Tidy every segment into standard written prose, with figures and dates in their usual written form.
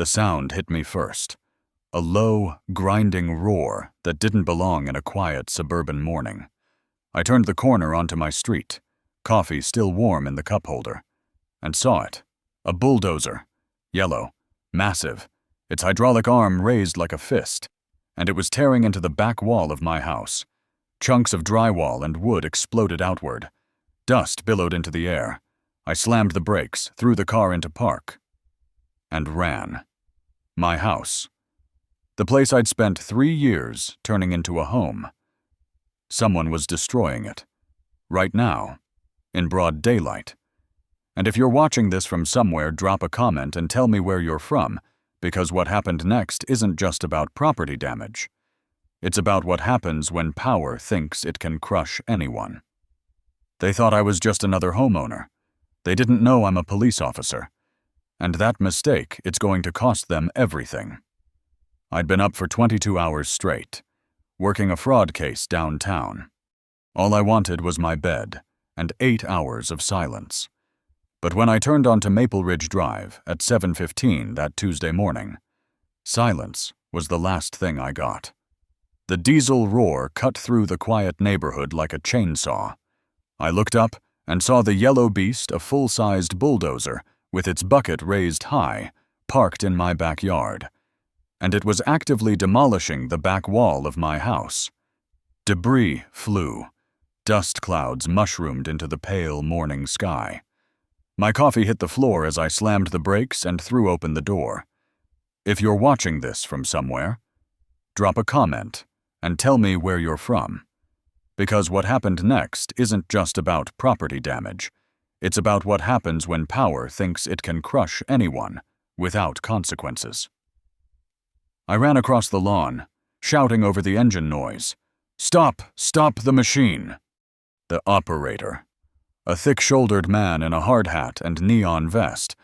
The sound hit me first. A low, grinding roar that didn't belong in a quiet suburban morning. I turned the corner onto my street, coffee still warm in the cup holder, and saw it. A bulldozer. Yellow. Massive. Its hydraulic arm raised like a fist, and it was tearing into the back wall of my house. Chunks of drywall and wood exploded outward. Dust billowed into the air. I slammed the brakes, threw the car into park, and ran. My house. The place I'd spent 3 years turning into a home. Someone was destroying it. Right now. In broad daylight. And if you're watching this from somewhere, drop a comment and tell me where you're from, because what happened next isn't just about property damage. It's about what happens when power thinks it can crush anyone. They thought I was just another homeowner. They didn't know I'm a police officer. And that mistake, it's going to cost them everything. I'd been up for 22 hours straight, working a fraud case downtown. All I wanted was my bed and 8 hours of silence. But when I turned onto Maple Ridge Drive at 7:15 that Tuesday morning, silence was the last thing I got. The diesel roar cut through the quiet neighborhood like a chainsaw. I looked up and saw the yellow beast, a full-sized bulldozer, with its bucket raised high, parked in my backyard. And it was actively demolishing the back wall of my house. Debris flew. Dust clouds mushroomed into the pale morning sky. My coffee hit the floor as I slammed the brakes and threw open the door. If you're watching this from somewhere, drop a comment and tell me where you're from. Because what happened next isn't just about property damage. It's about what happens when power thinks it can crush anyone without consequences. I ran across the lawn, shouting over the engine noise. "Stop! Stop the machine!" The operator, a thick-shouldered man in a hard hat and neon vest,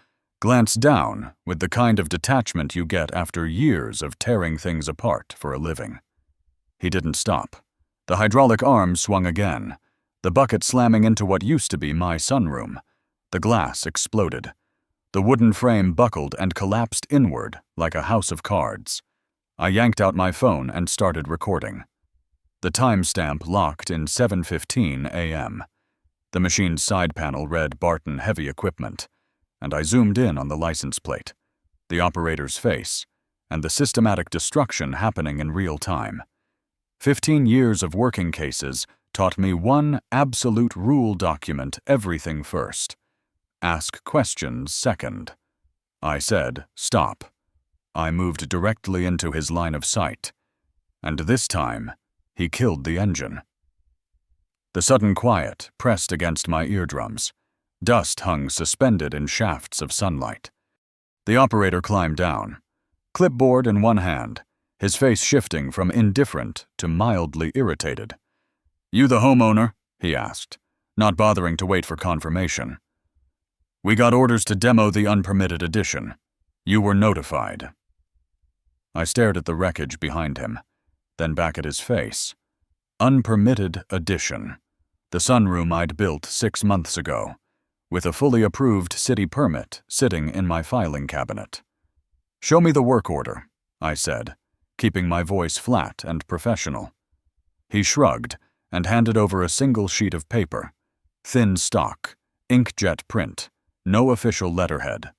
glanced down with the kind of detachment you get after years of tearing things apart for a living. He didn't stop. The hydraulic arm swung again, the bucket slamming into what used to be my sunroom. The glass exploded. The wooden frame buckled and collapsed inward like a house of cards. I yanked out my phone and started recording. The timestamp locked in 7:15 a.m. The machine's side panel read Barton Heavy Equipment, and I zoomed in on the license plate, the operator's face, and the systematic destruction happening in real time. 15 years of working cases taught me one absolute rule: document everything first. Ask questions second. I said, "Stop." I moved directly into his line of sight, and this time, he killed the engine. The sudden quiet pressed against my eardrums. Dust hung suspended in shafts of sunlight. The operator climbed down, clipboard in one hand, his face shifting from indifferent to mildly irritated. "You the homeowner?" he asked, not bothering to wait for confirmation. "We got orders to demo the unpermitted addition. You were notified." I stared at the wreckage behind him, then back at his face. Unpermitted addition. The sunroom I'd built 6 months ago, with a fully approved city permit sitting in my filing cabinet. "Show me the work order," I said, keeping my voice flat and professional. He shrugged and handed over a single sheet of paper. Thin stock, inkjet print, no official letterhead.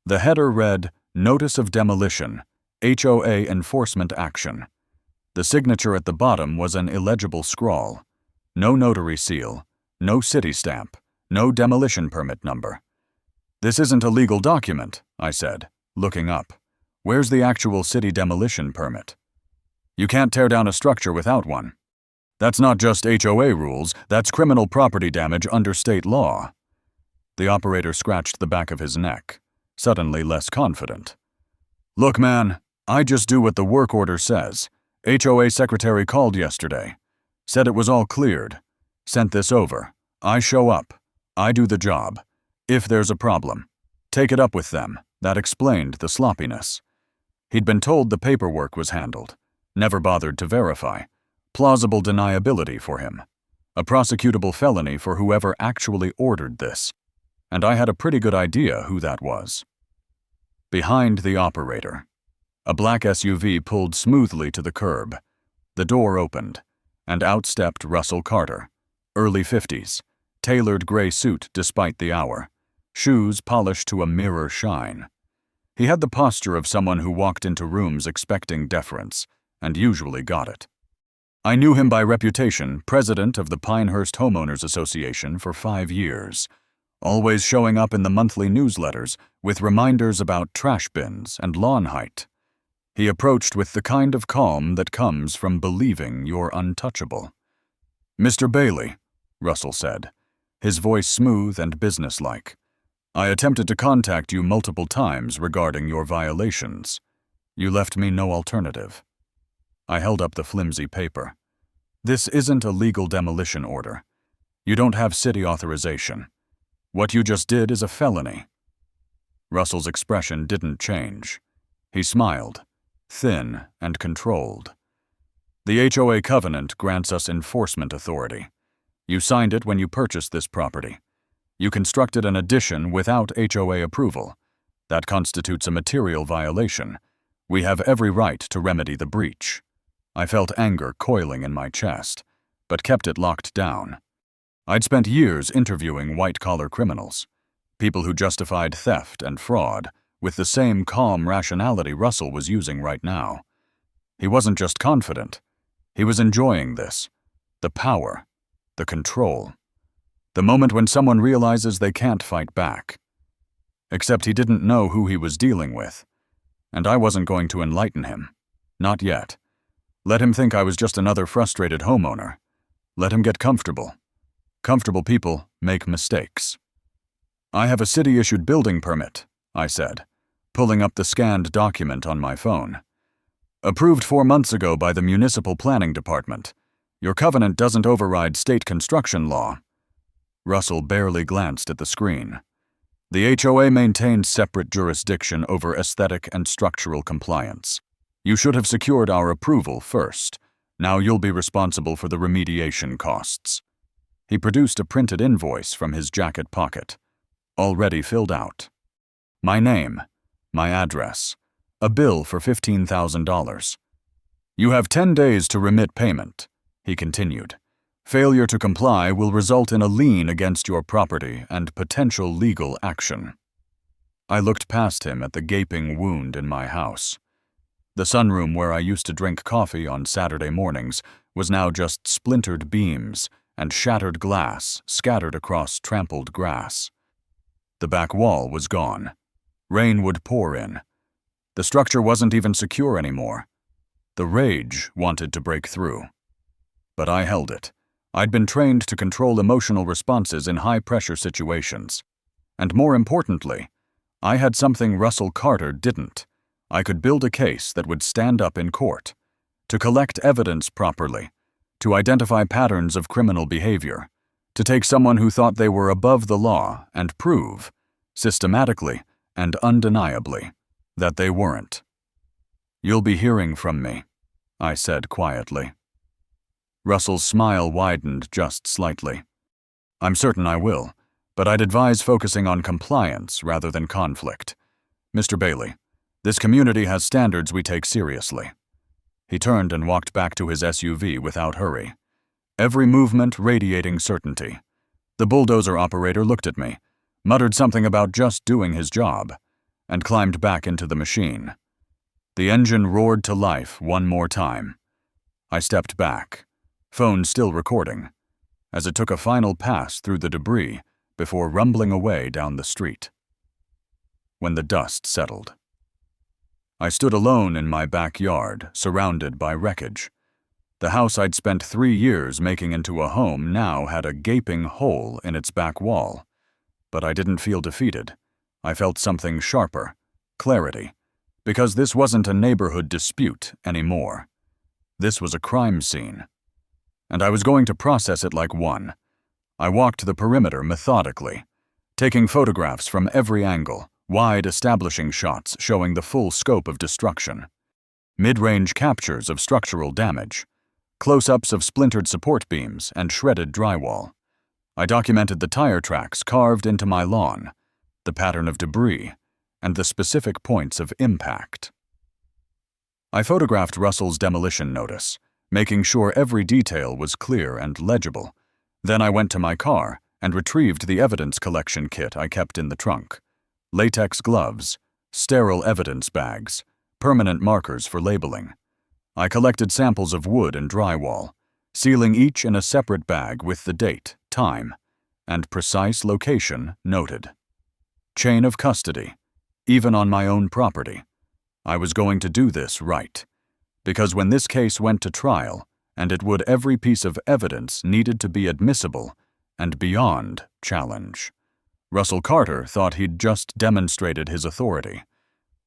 The header read, "Notice of Demolition, HOA Enforcement Action." The signature at the bottom was an illegible scrawl. No notary seal, no city stamp, no demolition permit number. "This isn't a legal document," I said, looking up. "Where's the actual city demolition permit?" "You can't tear down a structure without one. That's not just HOA rules, that's criminal property damage under state law." The operator scratched the back of his neck, suddenly less confident. "Look, man, I just do what the work order says. HOA secretary called yesterday. Said it was all cleared. Sent this over. I show up. I do the job. If there's a problem, take it up with them." That explained the sloppiness. He'd been told the paperwork was handled. Never bothered to verify. Plausible deniability for him. A prosecutable felony for whoever actually ordered this. And I had a pretty good idea who that was. Behind the operator, a black SUV pulled smoothly to the curb. The door opened, and out stepped Russell Carter, early 50s, tailored gray suit despite the hour, shoes polished to a mirror shine. He had the posture of someone who walked into rooms expecting deference, and usually got it. I knew him by reputation, president of the Pinehurst Homeowners Association for 5 years, always showing up in the monthly newsletters with reminders about trash bins and lawn height. He approached with the kind of calm that comes from believing you're untouchable. "Mr. Bailey," Russell said, his voice smooth and businesslike, "I attempted to contact you multiple times regarding your violations. You left me no alternative." I held up the flimsy paper. "This isn't a legal demolition order. You don't have city authorization. What you just did is a felony." Russell's expression didn't change. He smiled, thin and controlled. "The HOA covenant grants us enforcement authority. You signed it when you purchased this property. You constructed an addition without HOA approval. That constitutes a material violation. We have every right to remedy the breach." I felt anger coiling in my chest, but kept it locked down. I'd spent years interviewing white-collar criminals, people who justified theft and fraud with the same calm rationality Russell was using right now. He wasn't just confident. He was enjoying this. The power. The control. The moment when someone realizes they can't fight back. Except he didn't know who he was dealing with, and I wasn't going to enlighten him. Not yet. Let him think I was just another frustrated homeowner. Let him get comfortable. Comfortable people make mistakes. "I have a city-issued building permit," I said, pulling up the scanned document on my phone. "Approved 4 months ago by the Municipal Planning Department. Your covenant doesn't override state construction law." Russell barely glanced at the screen. "The HOA maintains separate jurisdiction over aesthetic and structural compliance. You should have secured our approval first. Now you'll be responsible for the remediation costs." He produced a printed invoice from his jacket pocket, already filled out. My name, my address, a bill for $15,000. "You have 10 days to remit payment," he continued. "Failure to comply will result in a lien against your property and potential legal action." I looked past him at the gaping wound in my house. The sunroom where I used to drink coffee on Saturday mornings was now just splintered beams and shattered glass scattered across trampled grass. The back wall was gone. Rain would pour in. The structure wasn't even secure anymore. The rage wanted to break through. But I held it. I'd been trained to control emotional responses in high-pressure situations. And more importantly, I had something Russell Carter didn't. I could build a case that would stand up in court, to collect evidence properly, to identify patterns of criminal behavior, to take someone who thought they were above the law and prove, systematically and undeniably, that they weren't. "You'll be hearing from me," I said quietly. Russell's smile widened just slightly. "I'm certain I will, but I'd advise focusing on compliance rather than conflict. Mr. Bailey, this community has standards we take seriously." He turned and walked back to his SUV without hurry, every movement radiating certainty. The bulldozer operator looked at me, muttered something about just doing his job, and climbed back into the machine. The engine roared to life one more time. I stepped back, phone still recording, as it took a final pass through the debris before rumbling away down the street. When the dust settled, I stood alone in my backyard, surrounded by wreckage. The house I'd spent 3 years making into a home now had a gaping hole in its back wall. But I didn't feel defeated. I felt something sharper, clarity, because this wasn't a neighborhood dispute anymore. This was a crime scene. And I was going to process it like one. I walked the perimeter methodically, taking photographs from every angle, wide establishing shots showing the full scope of destruction, mid-range captures of structural damage, close-ups of splintered support beams and shredded drywall. I documented the tire tracks carved into my lawn, the pattern of debris, and the specific points of impact. I photographed Russell's demolition notice, making sure every detail was clear and legible. Then I went to my car and retrieved the evidence collection kit I kept in the trunk: latex gloves, sterile evidence bags, permanent markers for labeling. I collected samples of wood and drywall, sealing each in a separate bag with the date, time, and precise location noted. Chain of custody, even on my own property. I was going to do this right, because when this case went to trial, and it would, every piece of evidence needed to be admissible and beyond challenge. Russell Carter thought he'd just demonstrated his authority.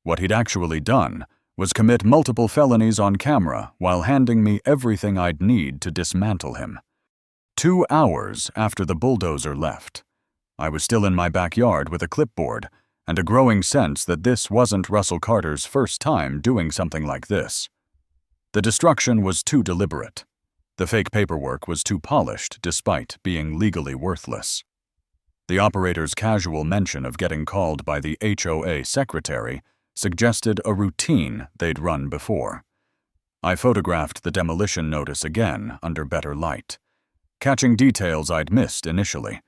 What he'd actually done was commit multiple felonies on camera while handing me everything I'd need to dismantle him. 2 hours after the bulldozer left, I was still in my backyard with a clipboard and a growing sense that this wasn't Russell Carter's first time doing something like this. The destruction was too deliberate. The fake paperwork was too polished despite being legally worthless. The operator's casual mention of getting called by the HOA secretary suggested a routine they'd run before. I photographed the demolition notice again under better light, catching details I'd missed initially.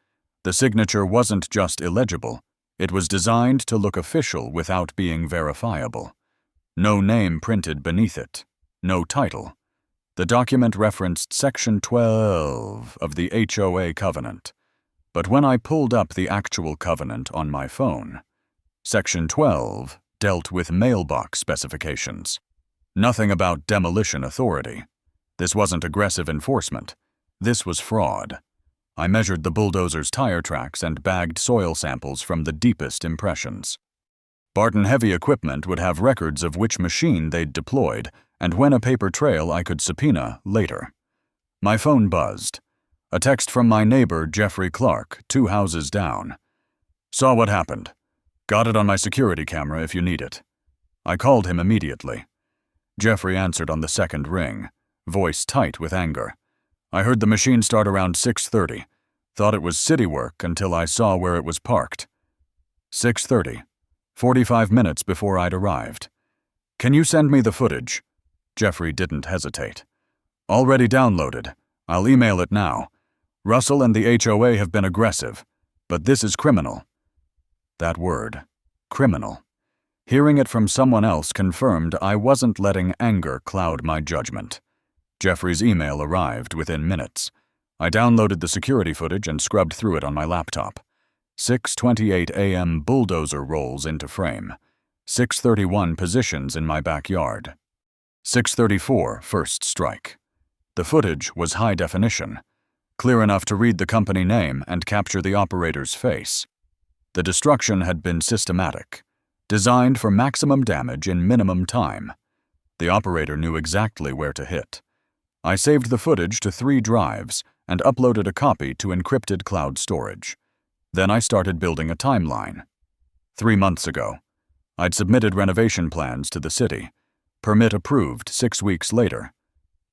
The signature wasn't just illegible, it was designed to look official without being verifiable. No name printed beneath it, no title. The document referenced Section 12 of the HOA covenant, but when I pulled up the actual covenant on my phone, Section 12 dealt with mailbox specifications. Nothing about demolition authority. This wasn't aggressive enforcement. This was fraud. I measured the bulldozer's tire tracks and bagged soil samples from the deepest impressions. Barton Heavy Equipment would have records of which machine they'd deployed and when a paper trail I could subpoena later. My phone buzzed. A text from my neighbor, Jeffrey Clark, 2 houses down. Saw what happened. Got it on my security camera if you need it. I called him immediately. Jeffrey answered on the second ring, voice tight with anger. I heard the machine start around 6:30. Thought it was city work until I saw where it was parked. 6:30. 45 minutes before I'd arrived. Can you send me the footage? Jeffrey didn't hesitate. Already downloaded. I'll email it now. Russell and the HOA have been aggressive, but this is criminal. That word, criminal. Hearing it from someone else confirmed I wasn't letting anger cloud my judgment. Jeffrey's email arrived within minutes. I downloaded the security footage and scrubbed through it on my laptop. 6:28 a.m. bulldozer rolls into frame. 6:31 positions in my backyard. 6:34 first strike. The footage was high definition, clear enough to read the company name and capture the operator's face. The destruction had been systematic, designed for maximum damage in minimum time. The operator knew exactly where to hit. I saved the footage to 3 drives and uploaded a copy to encrypted cloud storage. Then I started building a timeline. 3 months ago, I'd submitted renovation plans to the city. Permit approved 6 weeks later.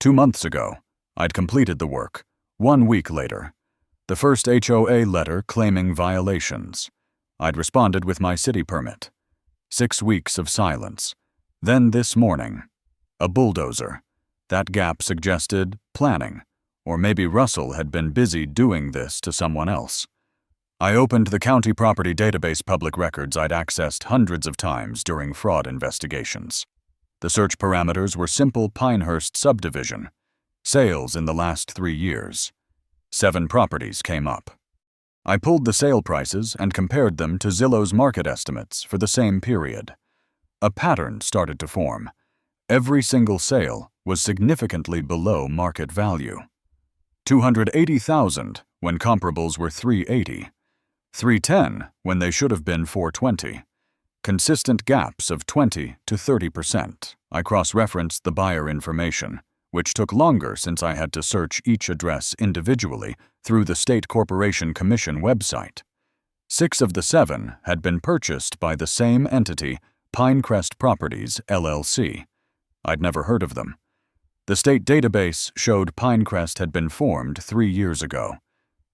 2 months ago, I'd completed the work. 1 week later, the first HOA letter claiming violations. I'd responded with my city permit. 6 weeks of silence. Then this morning, a bulldozer. That gap suggested planning, or maybe Russell had been busy doing this to someone else. I opened the county property database public records I'd accessed hundreds of times during fraud investigations. The search parameters were simple Pinehurst subdivision, sales in the last 3 years. 7 properties came up. I pulled the sale prices and compared them to Zillow's market estimates for the same period. A pattern started to form. Every single sale was significantly below market value. $280,000 when comparables were $380, $310 when they should have been $420. Consistent gaps of 20 to 30%. I cross-referenced the buyer information, which took longer since I had to search each address individually through the State Corporation Commission website. 6 of the 7 had been purchased by the same entity, Pinecrest Properties, LLC. I'd never heard of them. The state database showed Pinecrest had been formed 3 years ago.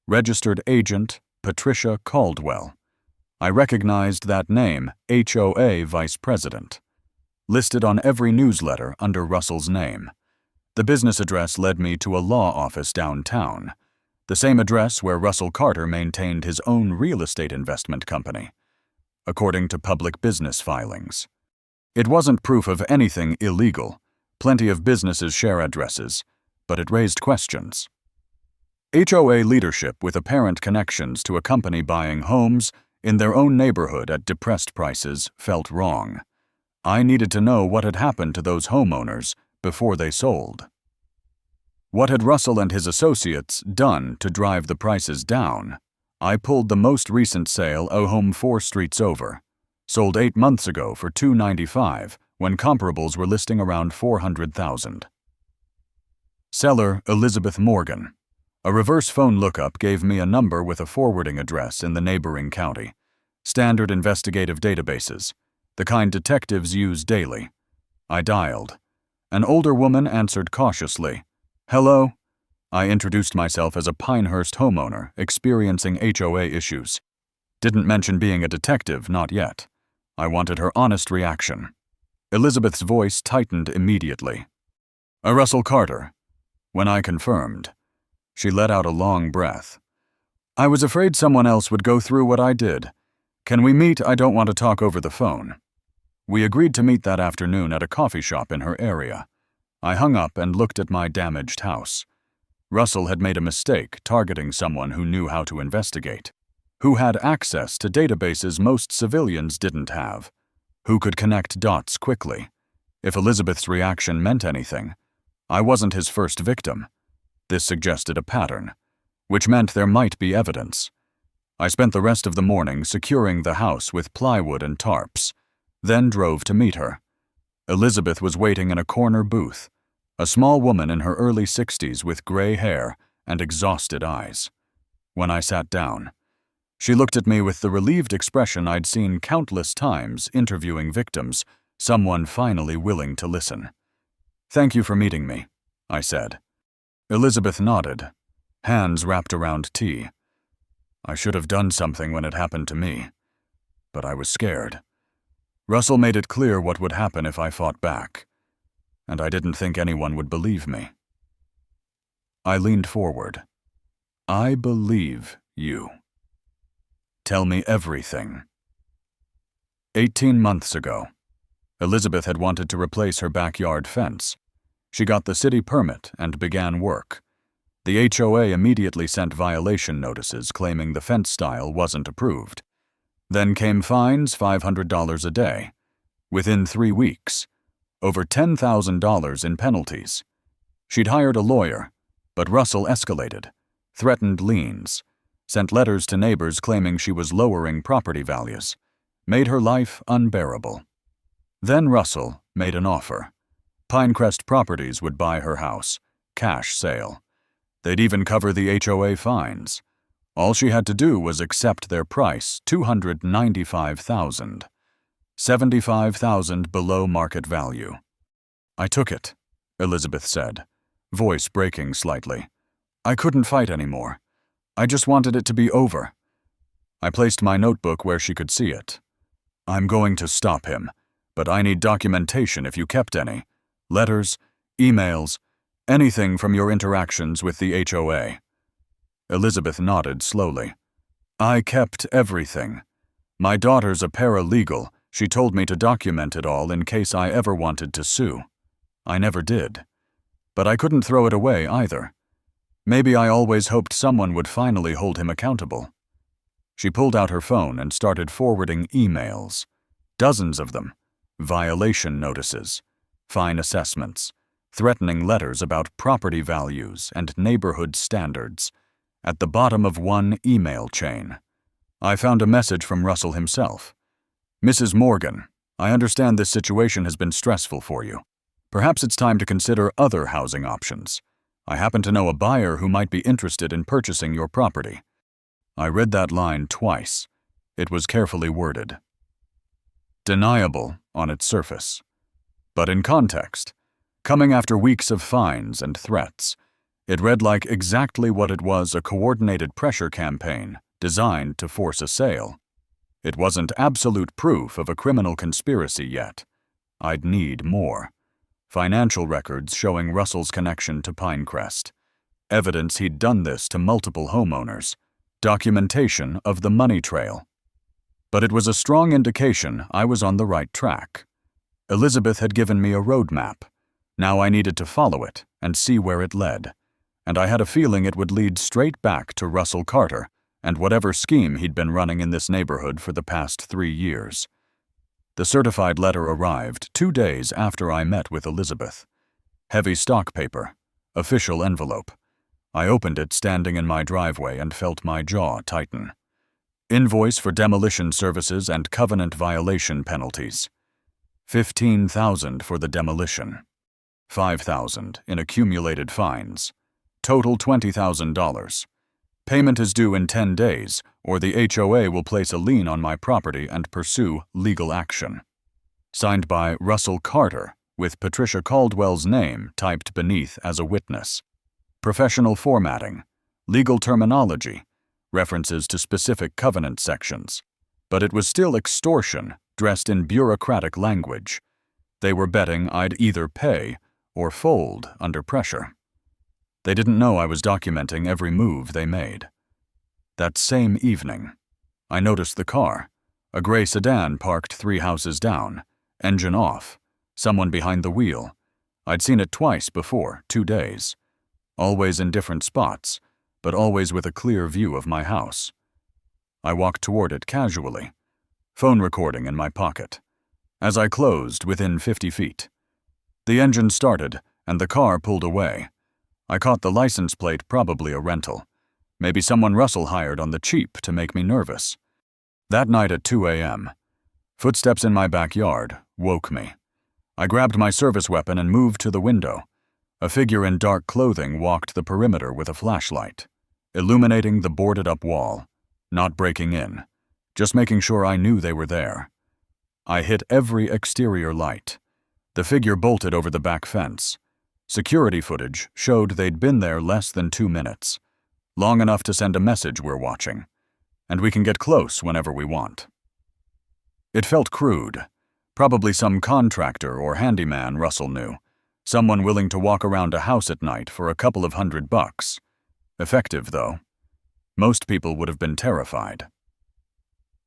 Registered agent, Patricia Caldwell. I recognized that name, HOA Vice President, listed on every newsletter under Russell's name. The business address led me to a law office downtown, the same address where Russell Carter maintained his own real estate investment company, according to public business filings. It wasn't proof of anything illegal. Plenty of businesses share addresses, but it raised questions. HOA leadership with apparent connections to a company buying homes in their own neighborhood at depressed prices felt wrong. I needed to know what had happened to those homeowners before they sold. What had Russell and his associates done to drive the prices down? I pulled the most recent sale, a home 4 streets over, sold 8 months ago for $295 when comparables were listing around $400,000. Seller Elizabeth Morgan. A reverse phone lookup gave me a number with a forwarding address in the neighboring county. Standard investigative databases, the kind detectives use daily. I dialed. An older woman answered cautiously. "Hello?" I introduced myself as a Pinehurst homeowner experiencing HOA issues. Didn't mention being a detective, not yet. I wanted her honest reaction. Elizabeth's voice tightened immediately. "Russell Carter." When I confirmed, she let out a long breath. "I was afraid someone else would go through what I did. Can we meet? I don't want to talk over the phone." We agreed to meet that afternoon at a coffee shop in her area. I hung up and looked at my damaged house. Russell had made a mistake targeting someone who knew how to investigate, who had access to databases most civilians didn't have, who could connect dots quickly. If Elizabeth's reaction meant anything, I wasn't his first victim. This suggested a pattern, which meant there might be evidence. I spent the rest of the morning securing the house with plywood and tarps, then drove to meet her. Elizabeth was waiting in a corner booth, a small woman in her early 60s with gray hair and exhausted eyes. When I sat down, she looked at me with the relieved expression I'd seen countless times interviewing victims, someone finally willing to listen. "Thank you for meeting me," I said. Elizabeth nodded, hands wrapped around tea. "I should have done something when it happened to me, but I was scared. Russell made it clear what would happen if I fought back, and I didn't think anyone would believe me." I leaned forward. "I believe you. Tell me everything." 18 months ago, Elizabeth had wanted to replace her backyard fence. She got the city permit and began work. The HOA immediately sent violation notices claiming the fence style wasn't approved. Then came fines, $500 a day. Within 3 weeks, over $10,000 in penalties. She'd hired a lawyer, but Russell escalated, threatened liens, sent letters to neighbors claiming she was lowering property values, made her life unbearable. Then Russell made an offer. Pinecrest Properties would buy her house, cash sale. They'd even cover the HOA fines. All she had to do was accept their price, $295,000, $75,000 below market value. "I took it," Elizabeth said, voice breaking slightly. "I couldn't fight anymore. I just wanted it to be over." I placed my notebook where she could see it. "I'm going to stop him, but I need documentation if you kept any. Letters, emails, anything from your interactions with the HOA." Elizabeth nodded slowly. "I kept everything. My daughter's a paralegal. She told me to document it all in case I ever wanted to sue. I never did. But I couldn't throw it away either. Maybe I always hoped someone would finally hold him accountable." She pulled out her phone and started forwarding emails. Dozens of them. Violation notices, fine assessments, threatening letters about property values and neighborhood standards. At the bottom of one email chain, I found a message from Russell himself. "Mrs. Morgan, I understand this situation has been stressful for you. Perhaps it's time to consider other housing options. I happen to know a buyer who might be interested in purchasing your property." I read that line twice. It was carefully worded. Deniable on its surface. But in context, coming after weeks of fines and threats, it read like exactly what it was, a coordinated pressure campaign designed to force a sale. It wasn't absolute proof of a criminal conspiracy yet. I'd need more. Financial records showing Russell's connection to Pinecrest. Evidence he'd done this to multiple homeowners. Documentation of the money trail. But it was a strong indication I was on the right track. Elizabeth had given me a roadmap. Now I needed to follow it and see where it led. And I had a feeling it would lead straight back to Russell Carter and whatever scheme he'd been running in this neighborhood for the past 3 years. The certified letter arrived 2 days after I met with Elizabeth. Heavy stock paper, official envelope. I opened it standing in my driveway and felt my jaw tighten. Invoice for demolition services and covenant violation penalties. $15,000 for the demolition. $5,000 in accumulated fines. Total $20,000. Payment is due in 10 days, or the HOA will place a lien on my property and pursue legal action. Signed by Russell Carter, with Patricia Caldwell's name typed beneath as a witness. Professional formatting, legal terminology, references to specific covenant sections. But it was still extortion, dressed in bureaucratic language. They were betting I'd either pay or fold under pressure. They didn't know I was documenting every move they made. That same evening, I noticed the car, a gray sedan parked 3 houses down, engine off, someone behind the wheel. I'd seen it twice before, 2 days. Always in different spots, but always with a clear view of my house. I walked toward it casually, phone recording in my pocket. As I closed within 50 feet, the engine started and the car pulled away. I caught the license plate, probably a rental. Maybe someone Russell hired on the cheap to make me nervous. That night at 2 a.m., footsteps in my backyard woke me. I grabbed my service weapon and moved to the window. A figure in dark clothing walked the perimeter with a flashlight, illuminating the boarded-up wall, not breaking in, just making sure I knew they were there. I hit every exterior light. The figure bolted over the back fence. Security footage showed they'd been there less than 2 minutes, long enough to send a message we're watching, and we can get close whenever we want. It felt crude, probably some contractor or handyman Russell knew, someone willing to walk around a house at night for a couple of $100. Effective, though. Most people would have been terrified.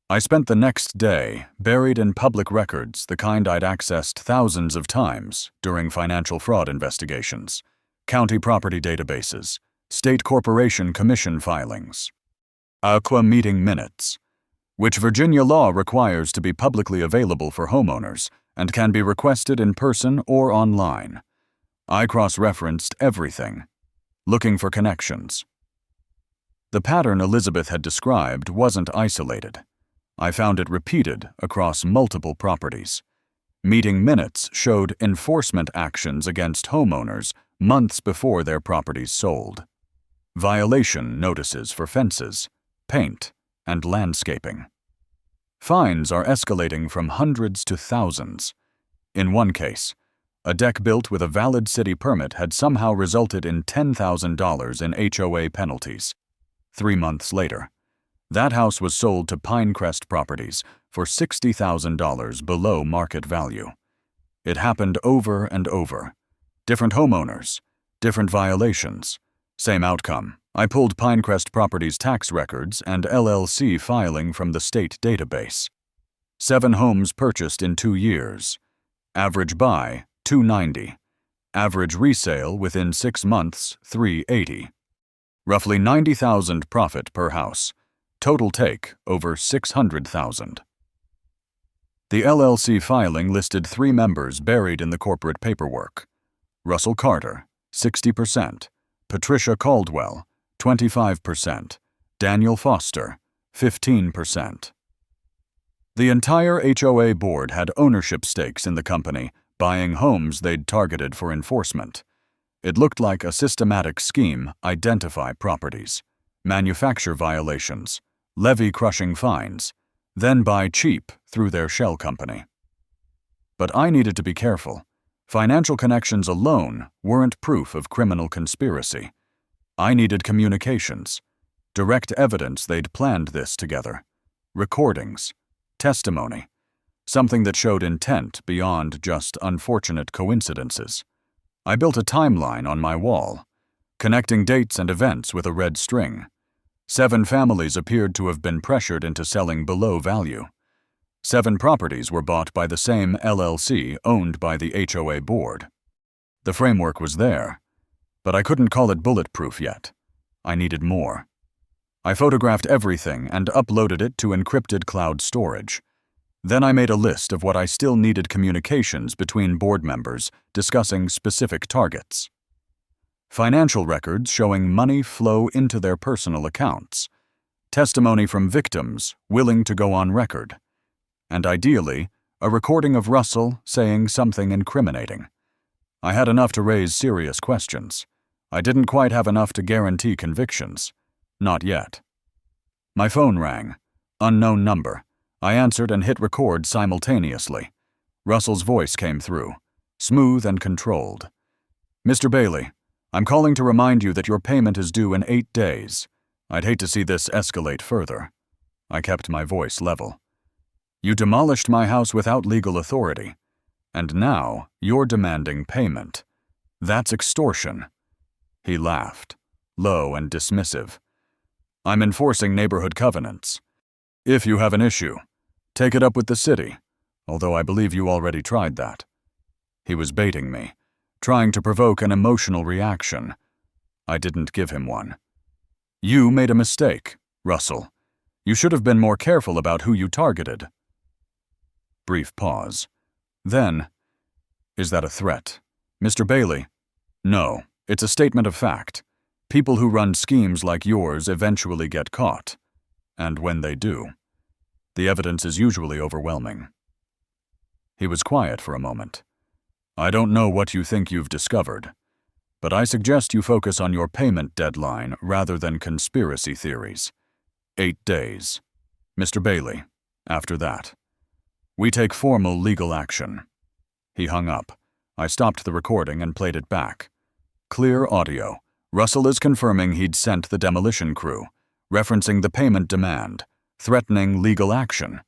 I spent the next day buried in public records, the kind I'd accessed thousands of times during financial fraud investigations, county property databases, state corporation commission filings, HOA meeting minutes, which Virginia law requires to be publicly available for homeowners and can be requested in person or online. I cross-referenced everything, looking for connections. The pattern Elizabeth had described wasn't isolated. I found it repeated across multiple properties. Meeting minutes showed enforcement actions against homeowners months before their properties sold. Violation notices for fences, paint, and landscaping. Fines are escalating from hundreds to thousands. In one case, a deck built with a valid city permit had somehow resulted in $10,000 in HOA penalties. 3 months later, that house was sold to Pinecrest Properties for $60,000 below market value. It happened over and over. Different homeowners, different violations, same outcome. I pulled Pinecrest Properties tax records and LLC filing from the state database. 7 homes purchased in 2 years. Average buy, $290. Average resale within 6 months, $380. Roughly $90,000 profit per house. Total take, over $600,000. The LLC filing listed 3 members buried in the corporate paperwork. Russell Carter, 60%. Patricia Caldwell, 25%. Daniel Foster, 15%. The entire HOA board had ownership stakes in the company, buying homes they'd targeted for enforcement. It looked like a systematic scheme: identify properties, manufacture violations, levy crushing fines, then buy cheap through their shell company. But I needed to be careful. Financial connections alone weren't proof of criminal conspiracy. I needed communications, direct evidence they'd planned this together, recordings, testimony, something that showed intent beyond just unfortunate coincidences. I built a timeline on my wall, connecting dates and events with a red string. 7 families appeared to have been pressured into selling below value. 7 properties were bought by the same LLC owned by the HOA board. The framework was there, but I couldn't call it bulletproof yet. I needed more. I photographed everything and uploaded it to encrypted cloud storage. Then I made a list of what I still needed: communications between board members discussing specific targets, financial records showing money flow into their personal accounts, testimony from victims willing to go on record, and ideally, a recording of Russell saying something incriminating. I had enough to raise serious questions. I didn't quite have enough to guarantee convictions. Not yet. My phone rang. Unknown number. I answered and hit record simultaneously. Russell's voice came through, smooth and controlled. "Mr. Bailey, I'm calling to remind you that your payment is due in 8 days. I'd hate to see this escalate further." I kept my voice level. "You demolished my house without legal authority, and now you're demanding payment. That's extortion." He laughed, low and dismissive. "I'm enforcing neighborhood covenants. If you have an issue, take it up with the city, although I believe you already tried that." He was baiting me, trying to provoke an emotional reaction. I didn't give him one. "You made a mistake, Russell. You should have been more careful about who you targeted." Brief pause. Then, "Is that a threat, Mr. Bailey?" "No, it's a statement of fact. People who run schemes like yours eventually get caught. And when they do, the evidence is usually overwhelming." He was quiet for a moment. "I don't know what you think you've discovered, but I suggest you focus on your payment deadline rather than conspiracy theories. 8 days. Mr. Bailey, after that, we take formal legal action." He hung up. I stopped the recording and played it back. Clear audio. Russell is confirming he'd sent the demolition crew, referencing the payment demand, threatening legal action.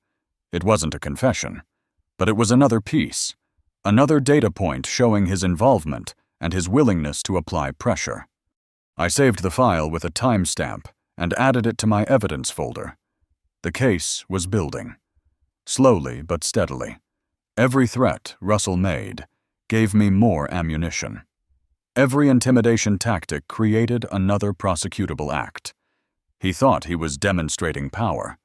It wasn't a confession, but it was another piece, another data point showing his involvement and his willingness to apply pressure. I saved the file with a timestamp and added it to my evidence folder. The case was building. Slowly but steadily. Every threat Russell made gave me more ammunition. Every intimidation tactic created another prosecutable act. He thought he was demonstrating power.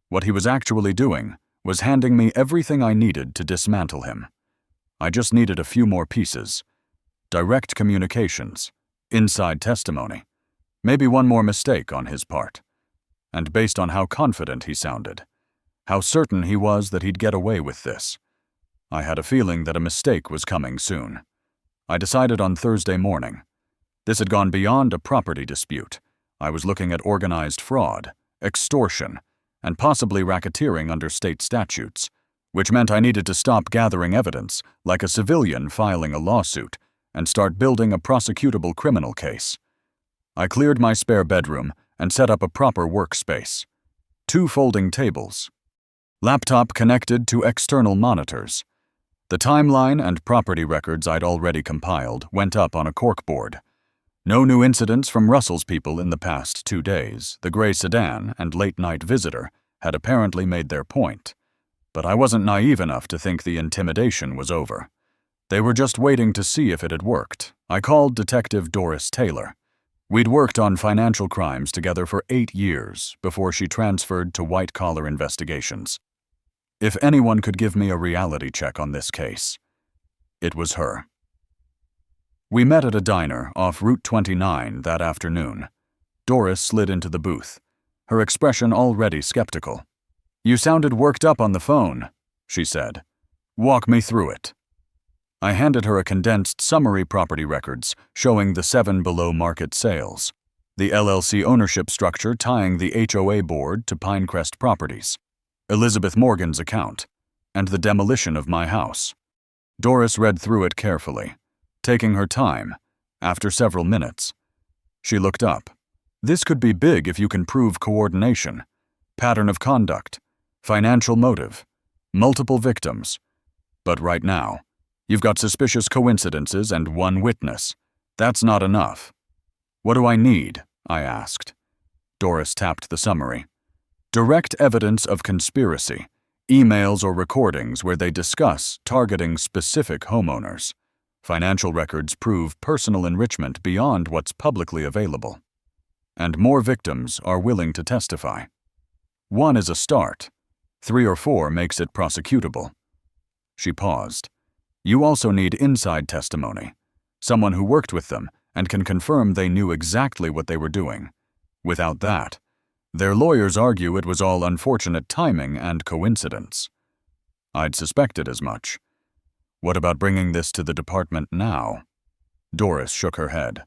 What he was actually doing was handing me everything I needed to dismantle him. I just needed a few more pieces. Direct communications, inside testimony, maybe one more mistake on his part. And based on how confident he sounded, how certain he was that he'd get away with this, I had a feeling that a mistake was coming soon. I decided on Thursday morning. This had gone beyond a property dispute. I was looking at organized fraud, extortion, and possibly racketeering under state statutes, which meant I needed to stop gathering evidence like a civilian filing a lawsuit and start building a prosecutable criminal case. I cleared my spare bedroom and set up a proper workspace. 2 folding tables. Laptop connected to external monitors. The timeline and property records I'd already compiled went up on a corkboard. No new incidents from Russell's people in the past 2 days. The gray sedan and late-night visitor had apparently made their point. But I wasn't naive enough to think the intimidation was over. They were just waiting to see if it had worked. I called Detective Doris Taylor. We'd worked on financial crimes together for 8 years before she transferred to white-collar investigations. If anyone could give me a reality check on this case, it was her. We met at a diner off Route 29 that afternoon. Doris slid into the booth, her expression already skeptical. "You sounded worked up on the phone," she said. "Walk me through it." I handed her a condensed summary property records showing the 7 below-market sales, the LLC ownership structure tying the HOA board to Pinecrest Properties, Elizabeth Morgan's account, and the demolition of my house. Doris read through it carefully, taking her time. After several minutes, she looked up. "This could be big if you can prove coordination, pattern of conduct, financial motive, multiple victims. But right now, you've got suspicious coincidences and one witness. That's not enough. What do I need? I asked. Doris tapped the summary. Direct evidence of conspiracy, emails or recordings where they discuss targeting specific homeowners. Financial records prove personal enrichment beyond what's publicly available. And more victims are willing to testify. 1 is a start. 3 or 4 makes it prosecutable. She paused. You also need inside testimony, someone who worked with them and can confirm they knew exactly what they were doing. Without that, their lawyers argue it was all unfortunate timing and coincidence. I'd suspected as much. What about bringing this to the department now? Doris shook her head.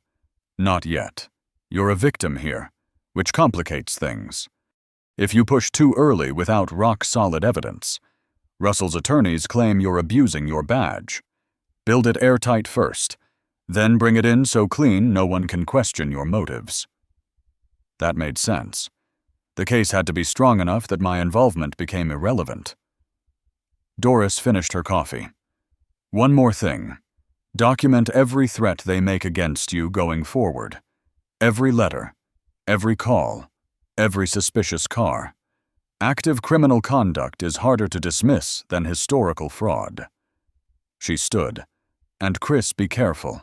Not yet. You're a victim here, which complicates things. If you push too early without rock-solid evidence, Russell's attorneys claim you're abusing your badge. Build it airtight first, then bring it in so clean no one can question your motives. That made sense. The case had to be strong enough that my involvement became irrelevant. Doris finished her coffee. One more thing. Document every threat they make against you going forward. Every letter, every call, every suspicious car. Active criminal conduct is harder to dismiss than historical fraud. She stood. And Chris, be careful.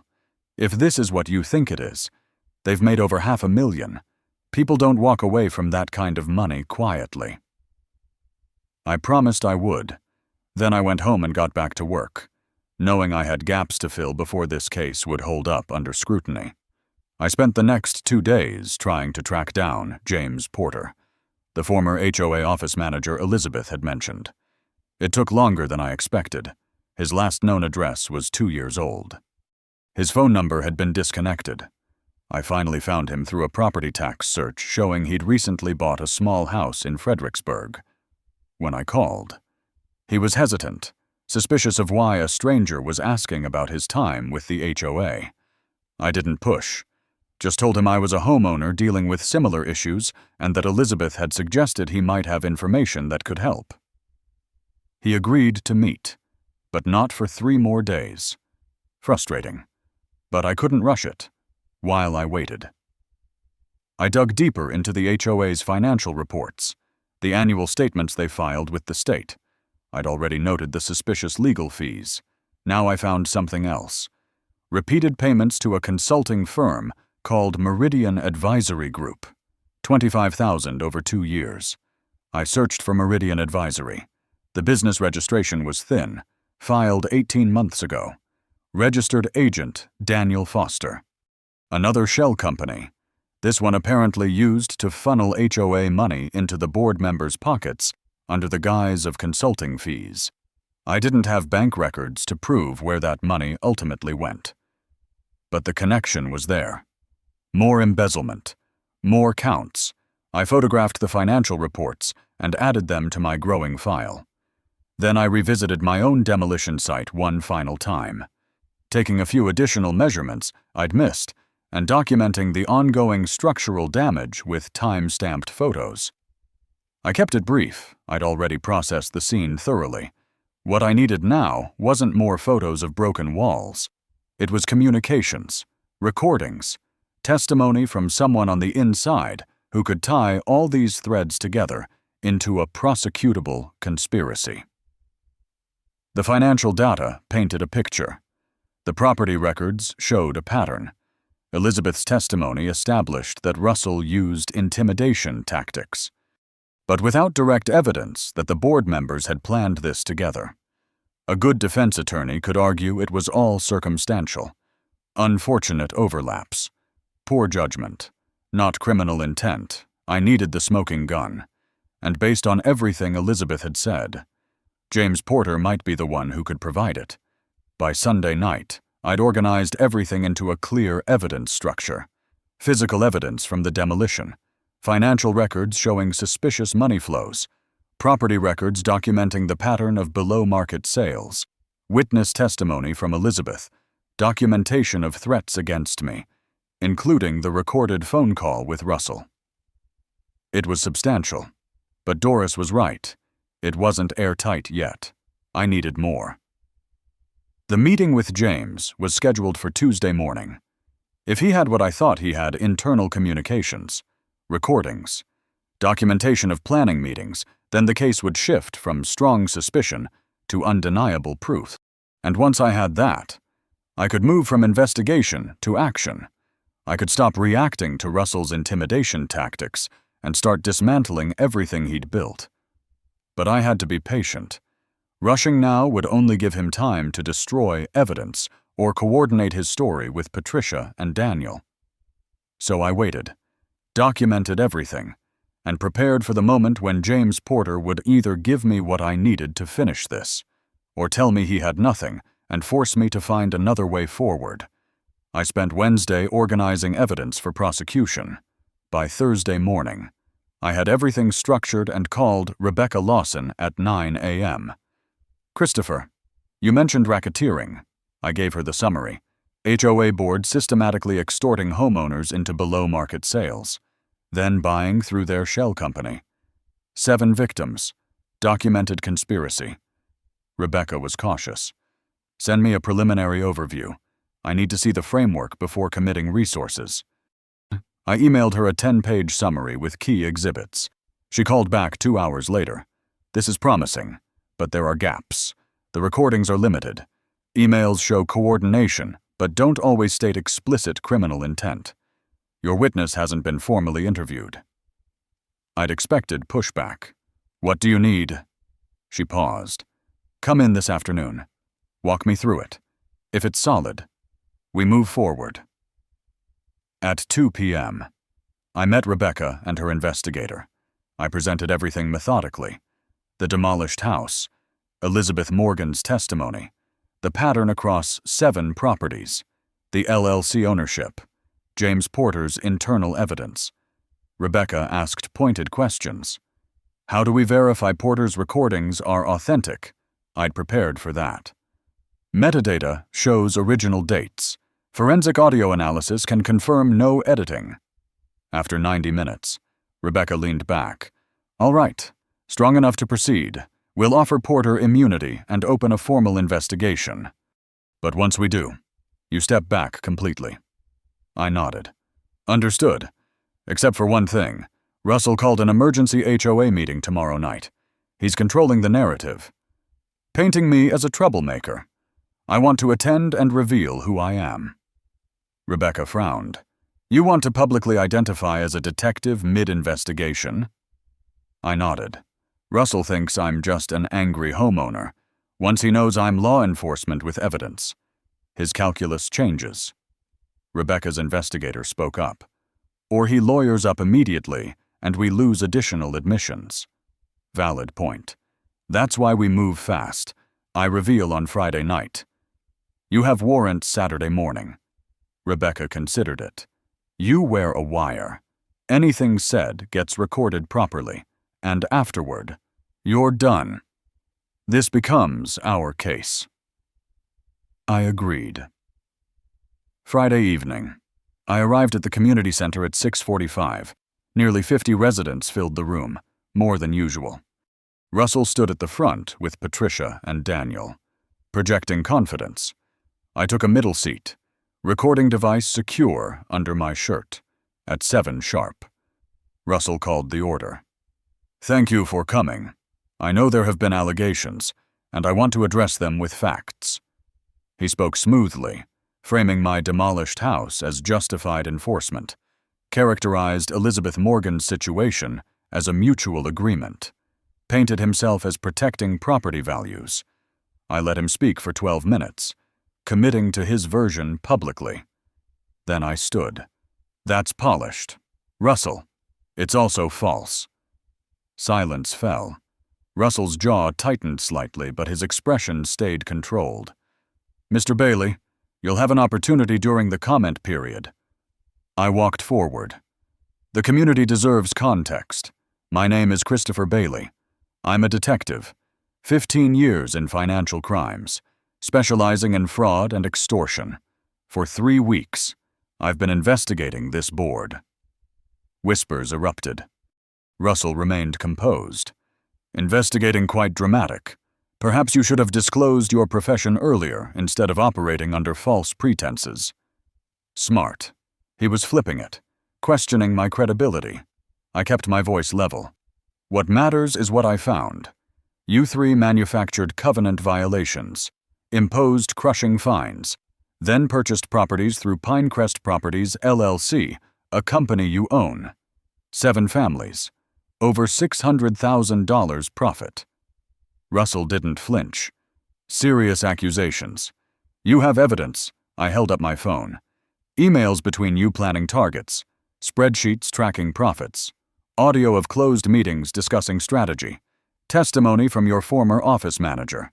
If this is what you think it is, they've made over $500,000. People don't walk away from that kind of money quietly. I promised I would. Then I went home and got back to work, knowing I had gaps to fill before this case would hold up under scrutiny. I spent the next 2 days trying to track down James Porter, the former HOA office manager Elizabeth had mentioned. It took longer than I expected. His last known address was 2 years old. His phone number had been disconnected. I finally found him through a property tax search showing he'd recently bought a small house in Fredericksburg. When I called, he was hesitant, suspicious of why a stranger was asking about his time with the HOA. I didn't push, just told him I was a homeowner dealing with similar issues and that Elizabeth had suggested he might have information that could help. He agreed to meet, but not for 3 more days. Frustrating, but I couldn't rush it. While I waited, I dug deeper into the HOA's financial reports, the annual statements they filed with the state. I'd already noted the suspicious legal fees. Now I found something else. Repeated payments to a consulting firm called Meridian Advisory Group. $25,000 over 2 years. I searched for Meridian Advisory. The business registration was thin, filed 18 months ago. Registered agent Daniel Foster. Another shell company, this one apparently used to funnel HOA money into the board members' pockets under the guise of consulting fees. I didn't have bank records to prove where that money ultimately went. But the connection was there. More embezzlement, more counts. I photographed the financial reports and added them to my growing file. Then I revisited my own demolition site one final time, taking a few additional measurements I'd missed and documenting the ongoing structural damage with time-stamped photos. I kept it brief. I'd already processed the scene thoroughly. What I needed now wasn't more photos of broken walls. It was communications, recordings, testimony from someone on the inside who could tie all these threads together into a prosecutable conspiracy. The financial data painted a picture. The property records showed a pattern. Elizabeth's testimony established that Russell used intimidation tactics, but without direct evidence that the board members had planned this together. A good defense attorney could argue it was all circumstantial. Unfortunate overlaps. Poor judgment. Not criminal intent. I needed the smoking gun. And based on everything Elizabeth had said, James Porter might be the one who could provide it. By Sunday night, I'd organized everything into a clear evidence structure. Physical evidence from the demolition, financial records showing suspicious money flows, property records documenting the pattern of below-market sales, witness testimony from Elizabeth, documentation of threats against me, including the recorded phone call with Russell. It was substantial, but Doris was right. It wasn't airtight yet. I needed more. The meeting with James was scheduled for Tuesday morning. If he had what I thought he had, internal communications, recordings, documentation of planning meetings, then the case would shift from strong suspicion to undeniable proof. And once I had that, I could move from investigation to action. I could stop reacting to Russell's intimidation tactics and start dismantling everything he'd built. But I had to be patient. Rushing now would only give him time to destroy evidence or coordinate his story with Patricia and Daniel. So I waited, documented everything, and prepared for the moment when James Porter would either give me what I needed to finish this, or tell me he had nothing and force me to find another way forward. I spent Wednesday organizing evidence for prosecution. By Thursday morning, I had everything structured and called Rebecca Lawson at 9 a.m. "Christopher, you mentioned racketeering." I gave her the summary. HOA board systematically extorting homeowners into below-market sales, then buying through their shell company. 7 victims. Documented conspiracy. Rebecca was cautious. "Send me a preliminary overview. I need to see the framework before committing resources." I emailed her a 10-page summary with key exhibits. She called back 2 hours later. "This is promising, but there are gaps. The recordings are limited. Emails show coordination, but don't always state explicit criminal intent. Your witness hasn't been formally interviewed." I'd expected pushback. "What do you need?" She paused. "Come in this afternoon. Walk me through it. If it's solid, we move forward." At 2 p.m., I met Rebecca and her investigator. I presented everything methodically. The demolished house, Elizabeth Morgan's testimony, the pattern across 7 properties, the LLC ownership, James Porter's internal evidence. Rebecca asked pointed questions. How do we verify Porter's recordings are authentic? I'd prepared for that. Metadata shows original dates. Forensic audio analysis can confirm no editing. After 90 minutes, Rebecca leaned back. "All right, strong enough to proceed. We'll offer Porter immunity and open a formal investigation. But once we do, you step back completely." I nodded. "Understood. Except for one thing. Russell called an emergency HOA meeting tomorrow night. He's controlling the narrative, painting me as a troublemaker. I want to attend and reveal who I am." Rebecca frowned. "You want to publicly identify as a detective mid-investigation?" I nodded. "Russell thinks I'm just an angry homeowner. Once he knows I'm law enforcement with evidence, his calculus changes." Rebecca's investigator spoke up. "Or he lawyers up immediately, and we lose additional admissions." Valid point. "That's why we move fast. I reveal on Friday night. You have warrants Saturday morning." Rebecca considered it. "You wear a wire. Anything said gets recorded properly, and afterward, you're done. This becomes our case." I agreed. Friday evening. I arrived at the community center at 6:45. Nearly 50 residents filled the room, more than usual. Russell stood at the front with Patricia and Daniel, projecting confidence. I took a middle seat, recording device secure under my shirt, at 7 sharp. Russell called the order. "Thank you for coming. I know there have been allegations, and I want to address them with facts." He spoke smoothly, framing my demolished house as justified enforcement, characterized Elizabeth Morgan's situation as a mutual agreement, painted himself as protecting property values. I let him speak for 12 minutes, committing to his version publicly. Then I stood. "That's polished. Russell, it's also false." Silence fell. Russell's jaw tightened slightly, but his expression stayed controlled. "Mr. Bailey, you'll have an opportunity during the comment period." I walked forward. "The community deserves context. My name is Christopher Bailey. I'm a detective, 15 years in financial crimes, specializing in fraud and extortion. For 3 weeks, I've been investigating this board." Whispers erupted. Russell remained composed. Investigating quite dramatic. Perhaps you should have disclosed your profession earlier instead of operating under false pretenses. Smart. He was flipping it, questioning my credibility. I kept my voice level. What matters is what I found. You three manufactured covenant violations, imposed crushing fines, then purchased properties through Pinecrest Properties, LLC, a company you own. 7 families. Over $600,000 profit. Russell didn't flinch. Serious accusations. You have evidence. I held up my phone. Emails between you planning targets. Spreadsheets tracking profits. Audio of closed meetings discussing strategy. Testimony from your former office manager.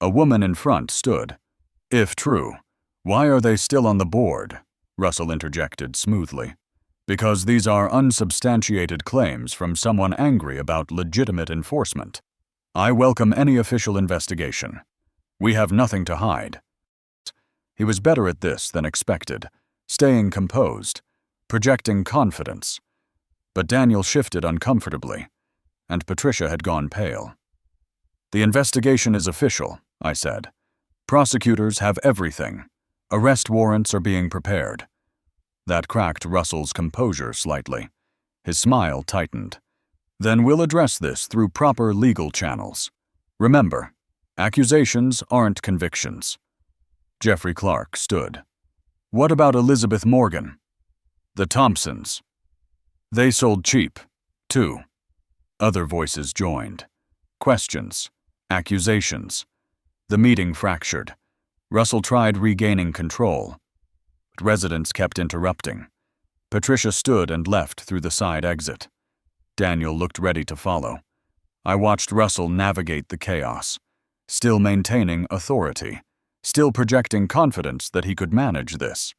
A woman in front stood. If true, why are they still on the board? Russell interjected smoothly. Because these are unsubstantiated claims from someone angry about legitimate enforcement. I welcome any official investigation. We have nothing to hide. He was better at this than expected, staying composed, projecting confidence. But Daniel shifted uncomfortably, and Patricia had gone pale. The investigation is official, I said. Prosecutors have everything. Arrest warrants are being prepared. That cracked Russell's composure slightly. His smile tightened. Then we'll address this through proper legal channels. Remember, accusations aren't convictions. Jeffrey Clark stood. What about Elizabeth Morgan? The Thompsons. They sold cheap, too. Other voices joined. Questions. Accusations. The meeting fractured. Russell tried regaining control. But residents kept interrupting. Patricia stood and left through the side exit. Daniel looked ready to follow. I watched Russell navigate the chaos, still maintaining authority, still projecting confidence that he could manage this.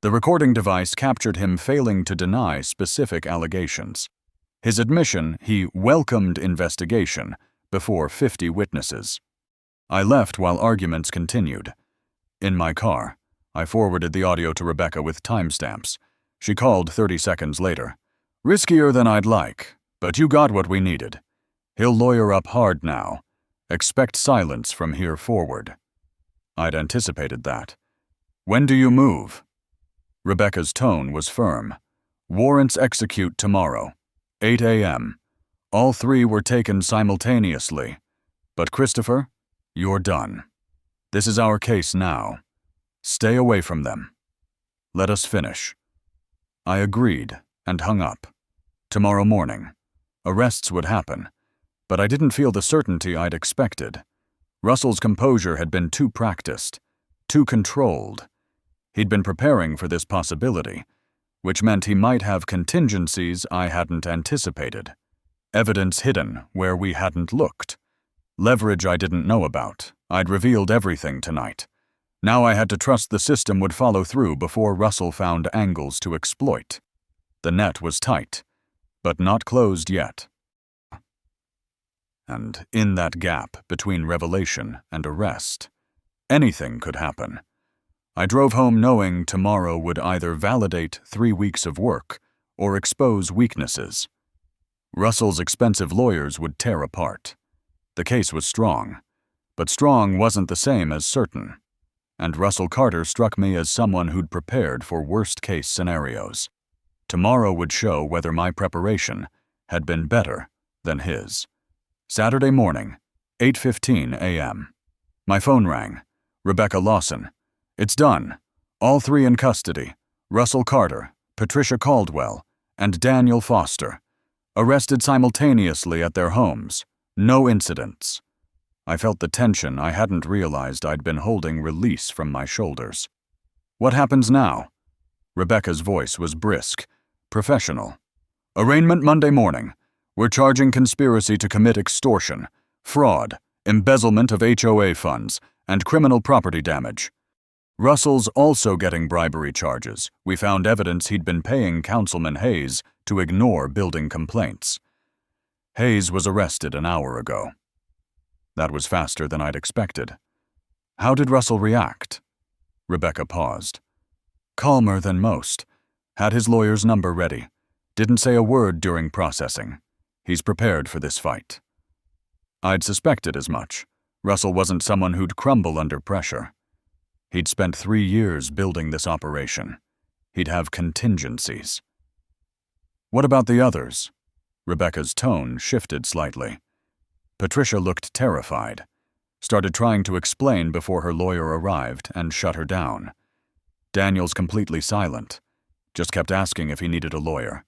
The recording device captured him failing to deny specific allegations. His admission he welcomed investigation before 50 witnesses. I left while arguments continued. In my car, I forwarded the audio to Rebecca with timestamps. She called 30 seconds later. Riskier than I'd like, but you got what we needed. He'll lawyer up hard now. Expect silence from here forward. I'd anticipated that. When do you move? Rebecca's tone was firm. Warrants execute tomorrow, 8 a.m. All 3 were taken simultaneously. But Christopher, you're done. This is our case now. Stay away from them. Let us finish. I agreed and hung up. Tomorrow morning. Arrests would happen, but I didn't feel the certainty I'd expected. Russell's composure had been too practiced, too controlled. He'd been preparing for this possibility, which meant he might have contingencies I hadn't anticipated. Evidence hidden where we hadn't looked. Leverage I didn't know about. I'd revealed everything tonight. Now I had to trust the system would follow through before Russell found angles to exploit. The net was tight, but not closed yet. And in that gap between revelation and arrest, anything could happen. I drove home knowing tomorrow would either validate 3 weeks of work or expose weaknesses. Russell's expensive lawyers would tear apart. The case was strong, but strong wasn't the same as certain. And Russell Carter struck me as someone who'd prepared for worst-case scenarios. Tomorrow would show whether my preparation had been better than his. Saturday morning, 8:15 a.m. My phone rang. Rebecca Lawson. It's done. All 3 in custody. Russell Carter, Patricia Caldwell, and Daniel Foster. Arrested simultaneously at their homes. No incidents. I felt the tension I hadn't realized I'd been holding release from my shoulders. What happens now? Rebecca's voice was brisk, professional. Arraignment Monday morning. We're charging conspiracy to commit extortion, fraud, embezzlement of HOA funds, and criminal property damage. Russell's also getting bribery charges. We found evidence he'd been paying Councilman Hayes to ignore building complaints. Hayes was arrested an hour ago. That was faster than I'd expected. How did Russell react? Rebecca paused. Calmer than most. Had his lawyer's number ready. Didn't say a word during processing. He's prepared for this fight. I'd suspected as much. Russell wasn't someone who'd crumble under pressure. He'd spent 3 years building this operation. He'd have contingencies. What about the others? Rebecca's tone shifted slightly. Patricia looked terrified, started trying to explain before her lawyer arrived and shut her down. Daniel's completely silent, just kept asking if he needed a lawyer.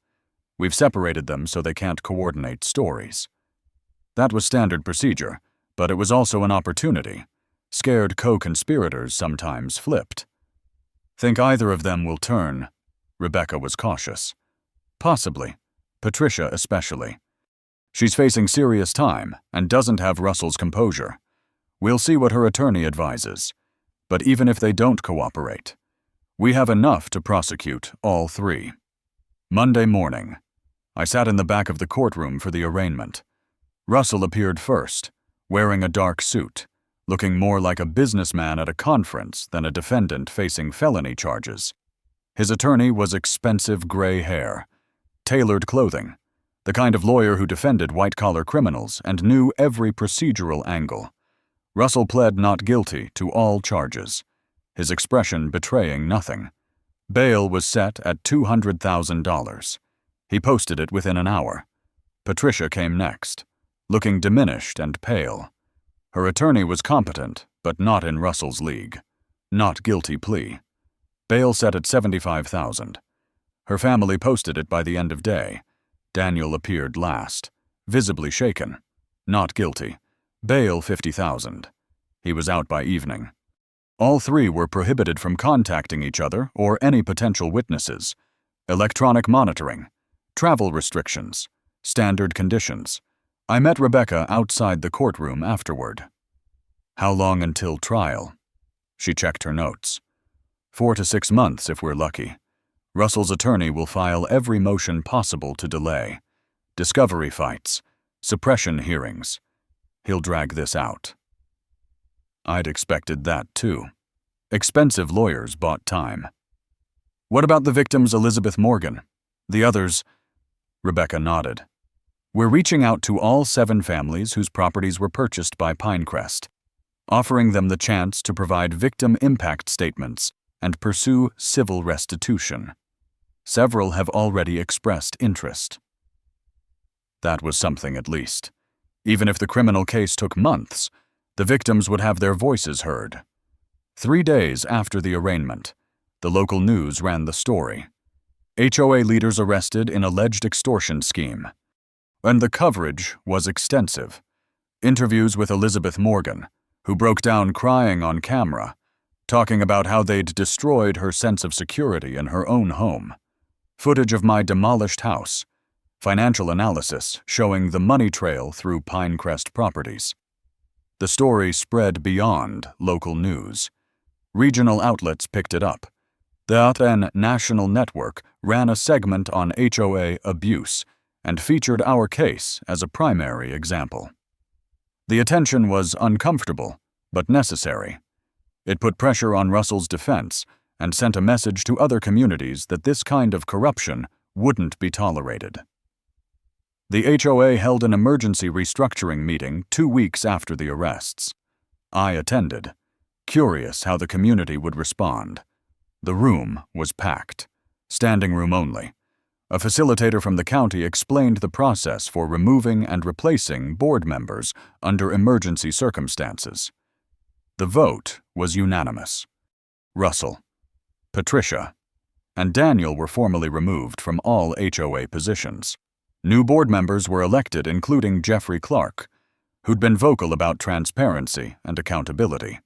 We've separated them so they can't coordinate stories. That was standard procedure, but it was also an opportunity. Scared co-conspirators sometimes flipped. Think either of them will turn? Rebecca was cautious. Possibly. Patricia especially. She's facing serious time and doesn't have Russell's composure. We'll see what her attorney advises. But even if they don't cooperate, we have enough to prosecute all 3. Monday morning. I sat in the back of the courtroom for the arraignment. Russell appeared first, wearing a dark suit, looking more like a businessman at a conference than a defendant facing felony charges. His attorney was expensive gray hair, tailored clothing, the kind of lawyer who defended white-collar criminals and knew every procedural angle. Russell pled not guilty to all charges, his expression betraying nothing. Bail was set at $200,000. He posted it within an hour. Patricia came next, looking diminished and pale. Her attorney was competent, but not in Russell's league. Not guilty plea. Bail set at $75,000. Her family posted it by the end of day. Daniel appeared last, visibly shaken. Not guilty. Bail $50,000. He was out by evening. All 3 were prohibited from contacting each other or any potential witnesses. Electronic monitoring. Travel restrictions. Standard conditions. I met Rebecca outside the courtroom afterward. How long until trial? She checked her notes. 4 to 6 months if we're lucky. Russell's attorney will file every motion possible to delay. Discovery fights. Suppression hearings. He'll drag this out. I'd expected that too. Expensive lawyers bought time. What about the victims Elizabeth Morgan? The others? Rebecca nodded. We're reaching out to all 7 families whose properties were purchased by Pinecrest, offering them the chance to provide victim impact statements and pursue civil restitution. Several have already expressed interest. That was something at least. Even if the criminal case took months, the victims would have their voices heard. 3 days after the arraignment, the local news ran the story. HOA leaders arrested in alleged extortion scheme. And the coverage was extensive. Interviews with Elizabeth Morgan, who broke down crying on camera, talking about how they'd destroyed her sense of security in her own home. Footage of my demolished house. Financial analysis showing the money trail through Pinecrest properties. The story spread beyond local news. Regional outlets picked it up. That and national network ran a segment on HOA abuse and featured our case as a primary example. The attention was uncomfortable, but necessary. It put pressure on Russell's defense and sent a message to other communities that this kind of corruption wouldn't be tolerated. The HOA held an emergency restructuring meeting 2 weeks after the arrests. I attended, curious how the community would respond. The room was packed, standing room only. A facilitator from the county explained the process for removing and replacing board members under emergency circumstances. The vote was unanimous. Russell, Patricia, and Daniel were formally removed from all HOA positions. New board members were elected, including Jeffrey Clark, who'd been vocal about transparency and accountability.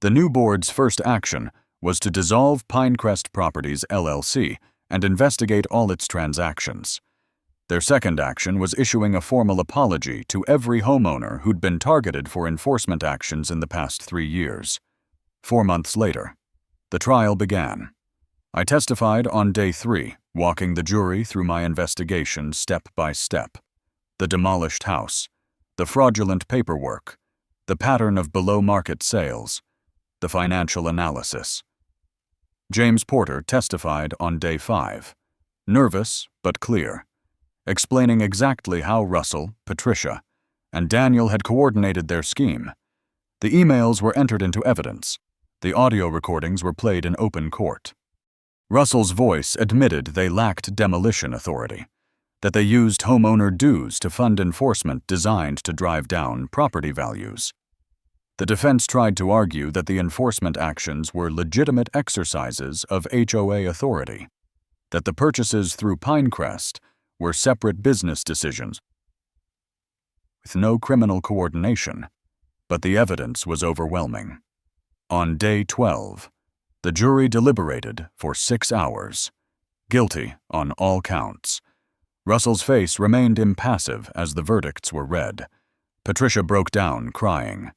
The new board's first action was to dissolve Pinecrest Properties LLC and investigate all its transactions. Their second action was issuing a formal apology to every homeowner who'd been targeted for enforcement actions in the past 3 years. 4 months later, the trial began. I testified on day 3, walking the jury through my investigation step by step. The demolished house, the fraudulent paperwork, the pattern of below-market sales, the financial analysis. James Porter testified on day 5. Nervous, but clear. explaining exactly how Russell, Patricia, and Daniel had coordinated their scheme. The emails were entered into evidence. The audio recordings were played in open court. Russell's voice admitted they lacked demolition authority, that they used homeowner dues to fund enforcement designed to drive down property values. The defense tried to argue that the enforcement actions were legitimate exercises of HOA authority, that the purchases through Pinecrest were separate business decisions with no criminal coordination, but the evidence was overwhelming. On day 12, the jury deliberated for 6 hours, guilty on all counts. Russell's face remained impassive as the verdicts were read. Patricia broke down, crying.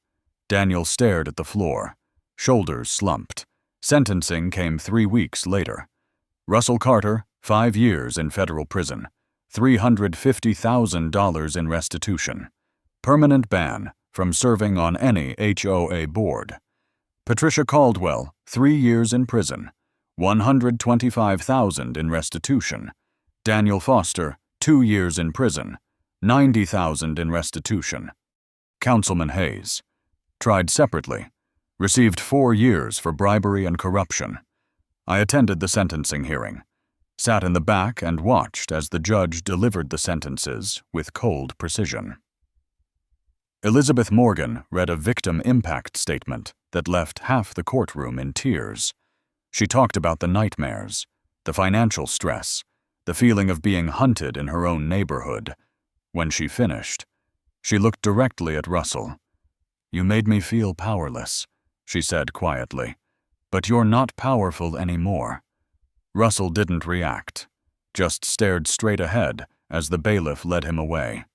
Daniel stared at the floor, shoulders slumped. Sentencing came 3 weeks later. Russell Carter, 5 years in federal prison, $350,000 in restitution, permanent ban from serving on any HOA board. Patricia Caldwell, 3 years in prison, $125,000 in restitution. Daniel Foster, 2 years in prison, $90,000 in restitution. Councilman Hayes, tried separately, received 4 years for bribery and corruption. I attended the sentencing hearing, sat in the back and watched as the judge delivered the sentences with cold precision. Elizabeth Morgan read a victim impact statement that left half the courtroom in tears. She talked about the nightmares, the financial stress, the feeling of being hunted in her own neighborhood. When she finished, she looked directly at Russell. "You made me feel powerless," she said quietly, "but you're not powerful anymore." Russell didn't react, just stared straight ahead as the bailiff led him away.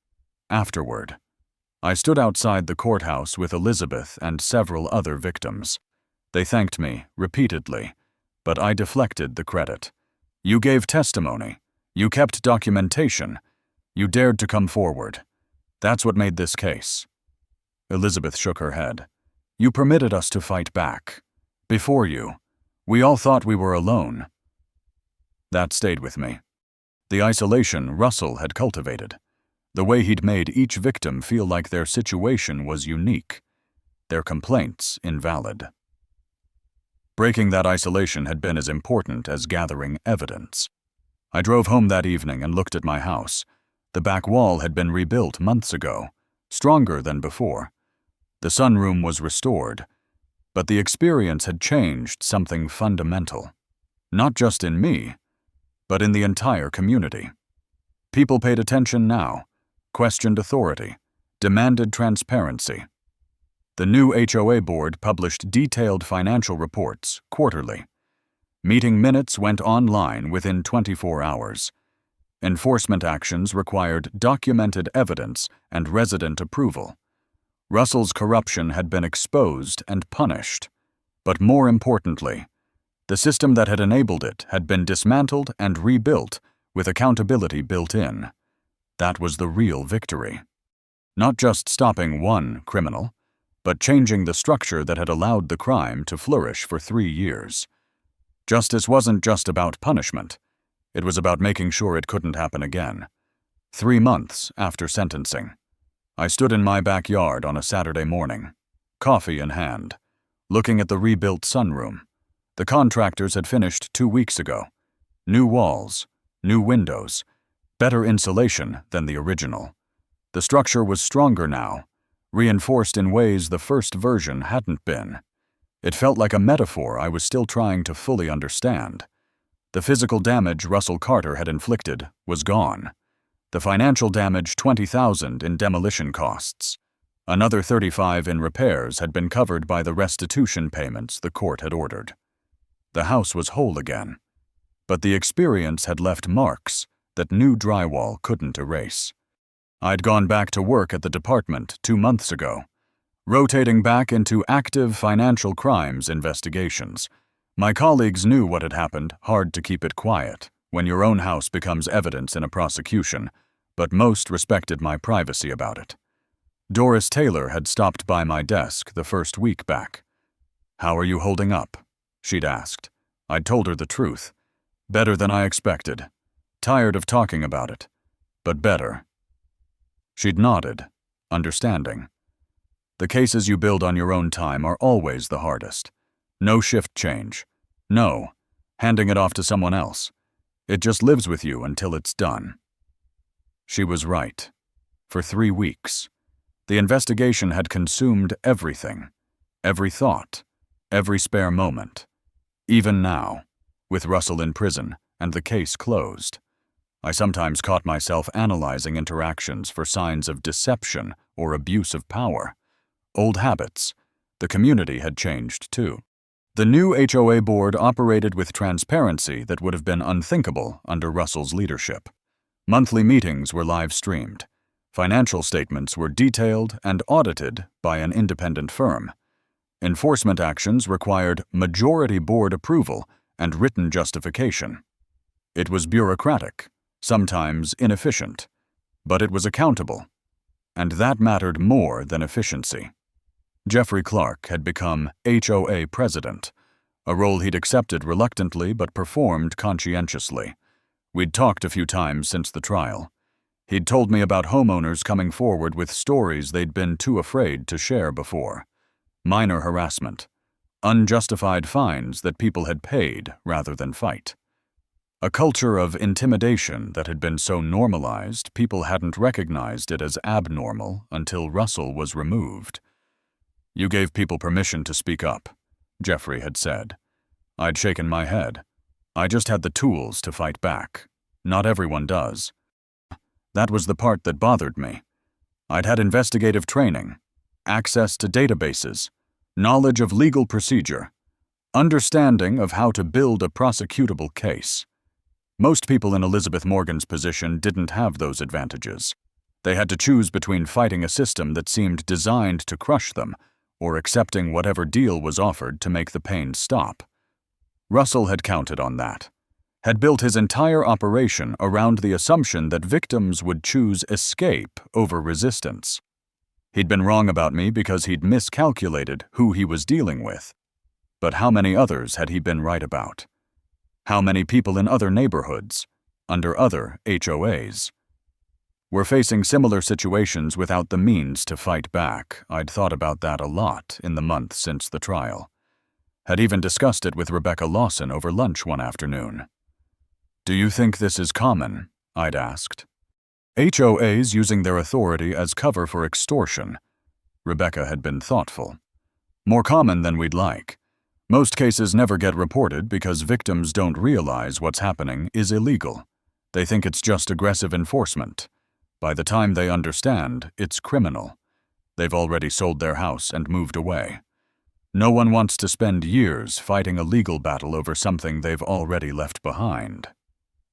Afterward, I stood outside the courthouse with Elizabeth and several other victims. They thanked me repeatedly, but I deflected the credit. "You gave testimony. You kept documentation. You dared to come forward. That's what made this case." Elizabeth shook her head. "You permitted us to fight back. Before you, we all thought we were alone." That stayed with me. The isolation Russell had cultivated. The way he'd made each victim feel like their situation was unique, their complaints invalid. Breaking that isolation had been as important as gathering evidence. I drove home that evening and looked at my house. The back wall had been rebuilt months ago, stronger than before. The sunroom was restored, but the experience had changed something fundamental. Not just in me, but in the entire community. People paid attention now, questioned authority, demanded transparency. The new HOA board published detailed financial reports quarterly. Meeting minutes went online within 24 hours. Enforcement actions required documented evidence and resident approval. Russell's corruption had been exposed and punished, but more importantly, the system that had enabled it had been dismantled and rebuilt with accountability built in. That was the real victory. Not just stopping one criminal, but changing the structure that had allowed the crime to flourish for 3 years. Justice wasn't just about punishment. It was about making sure it couldn't happen again. 3 months after sentencing, I stood in my backyard on a Saturday morning, coffee in hand, looking at the rebuilt sunroom. The contractors had finished 2 weeks ago. New walls, new windows, better insulation than the original. The structure was stronger now, reinforced in ways the first version hadn't been. It felt like a metaphor I was still trying to fully understand. The physical damage Russell Carter had inflicted was gone. The financial damage, $20,000 in demolition costs. Another $35,000 in repairs had been covered by the restitution payments the court had ordered. The house was whole again, but the experience had left marks that new drywall couldn't erase. I'd gone back to work at the department 2 months ago, rotating back into active financial crimes investigations. My colleagues knew what had happened, hard to keep it quiet when your own house becomes evidence in a prosecution, but most respected my privacy about it. Doris Taylor had stopped by my desk the first week back. "How are you holding up?" she'd asked. I'd told her the truth. Better than I expected. Tired of talking about it. but better. She'd nodded, understanding. The cases you build on your own time are always the hardest. No shift change. No, handing it off to someone else. It just lives with you until it's done. She was right. For 3 weeks. The investigation had consumed everything. Every thought. Every spare moment. Even now, with Russell in prison and the case closed, I sometimes caught myself analyzing interactions for signs of deception or abuse of power. Old habits. The community had changed too. The new HOA board operated with transparency that would have been unthinkable under Russell's leadership. Monthly meetings were live-streamed. Financial statements were detailed and audited by an independent firm. Enforcement actions required majority board approval and written justification. It was bureaucratic, sometimes inefficient, but it was accountable, and that mattered more than efficiency. Jeffrey Clark had become HOA president, a role he'd accepted reluctantly but performed conscientiously. We'd talked a few times since the trial. He'd told me about homeowners coming forward with stories they'd been too afraid to share before. Minor harassment, unjustified fines that people had paid rather than fight. A culture of intimidation that had been so normalized people hadn't recognized it as abnormal until Russell was removed. "You gave people permission to speak up," Jeffrey had said. I'd shaken my head. I just had the tools to fight back. Not everyone does. That was the part that bothered me. I'd had investigative training, access to databases, knowledge of legal procedure, understanding of how to build a prosecutable case. Most people in Elizabeth Morgan's position didn't have those advantages. They had to choose between fighting a system that seemed designed to crush them or accepting whatever deal was offered to make the pain stop. Russell had counted on that, had built his entire operation around the assumption that victims would choose escape over resistance. He'd been wrong about me because he'd miscalculated who he was dealing with. But how many others had he been right about? How many people in other neighborhoods, under other HOAs? Were facing similar situations without the means to fight back. I'd thought about that a lot in the month since the trial. Had even discussed it with Rebecca Lawson over lunch one afternoon. "Do you think this is common?" I'd asked. HOAs using their authority as cover for extortion. Rebecca had been thoughtful. More common than we'd like. Most cases never get reported because victims don't realize what's happening is illegal. They think it's just aggressive enforcement. By the time they understand, it's criminal. They've already sold their house and moved away. No one wants to spend years fighting a legal battle over something they've already left behind.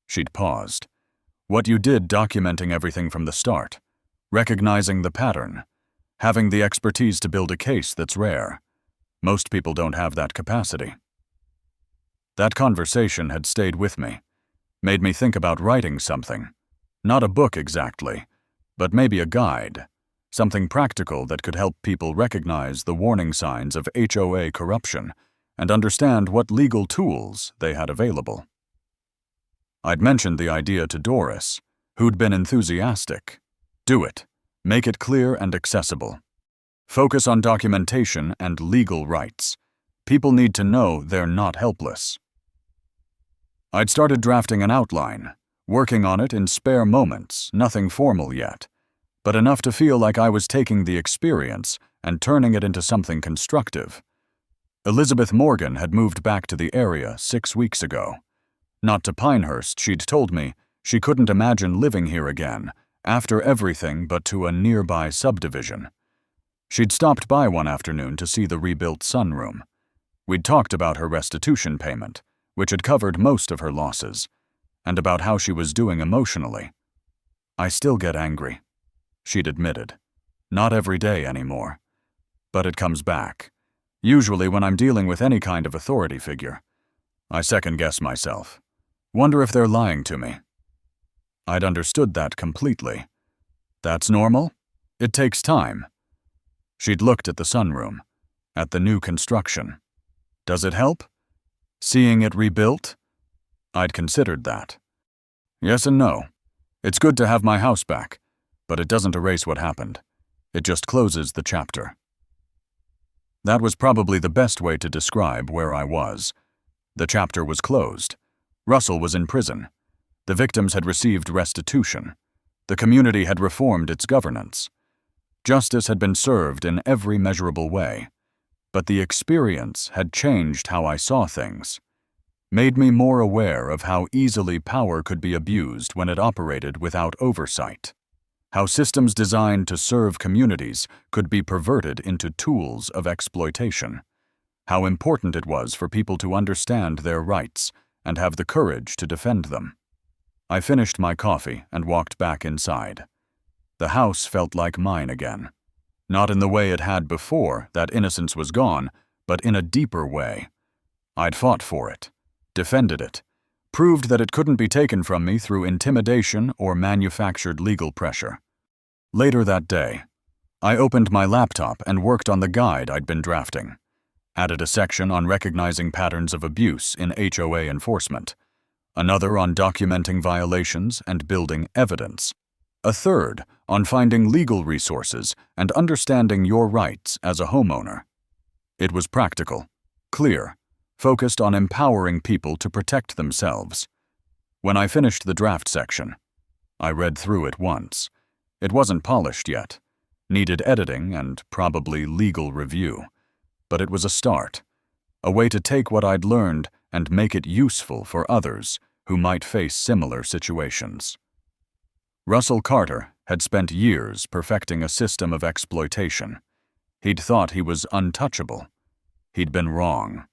She'd paused. What you did documenting everything from the start, recognizing the pattern, having the expertise to build a case that's rare. Most people don't have that capacity. That conversation had stayed with me, made me think about writing something. Not a book exactly, but maybe a guide, something practical that could help people recognize the warning signs of HOA corruption and understand what legal tools they had available. I'd mentioned the idea to Doris, who'd been enthusiastic. Do it. Make it clear and accessible. Focus on documentation and legal rights. People need to know they're not helpless. I'd started drafting an outline, working on it in spare moments, nothing formal yet, but enough to feel like I was taking the experience and turning it into something constructive. Elizabeth Morgan had moved back to the area 6 weeks ago. Not to Pinehurst, she'd told me. She couldn't imagine living here again, after everything but to a nearby subdivision. She'd stopped by one afternoon to see the rebuilt sunroom. We'd talked about her restitution payment, which had covered most of her losses, and about how she was doing emotionally. "I still get angry," she'd admitted. "Not every day anymore. But it comes back. Usually when I'm dealing with any kind of authority figure. I second-guess myself. Wonder if they're lying to me." I'd understood that completely. "That's normal? It takes time." She'd looked at the sunroom, at the new construction. "Does it help? Seeing it rebuilt?" I'd considered that. "Yes and no. It's good to have my house back, but it doesn't erase what happened. It just closes the chapter. That was probably the best way to describe where I was. The chapter was closed. Russell was in prison. The victims had received restitution. The community had reformed its governance. Justice had been served in every measurable way. But the experience had changed how I saw things, made me more aware of how easily power could be abused when it operated without oversight, how systems designed to serve communities could be perverted into tools of exploitation, how important it was for people to understand their rights and have the courage to defend them. I finished my coffee and walked back inside. The house felt like mine again. Not in the way it had before, that innocence was gone, but in a deeper way. I'd fought for it, defended it, proved that it couldn't be taken from me through intimidation or manufactured legal pressure. Later that day, I opened my laptop and worked on the guide I'd been drafting. Added a section on recognizing patterns of abuse in HOA enforcement, another on documenting violations and building evidence, a third on finding legal resources and understanding your rights as a homeowner. It was practical, clear, focused on empowering people to protect themselves. When I finished the draft section, I read through it once. It wasn't polished yet, needed editing and probably legal review, but it was a start, a way to take what I'd learned and make it useful for others who might face similar situations. Russell Carter had spent years perfecting a system of exploitation. He'd thought he was untouchable. He'd been wrong.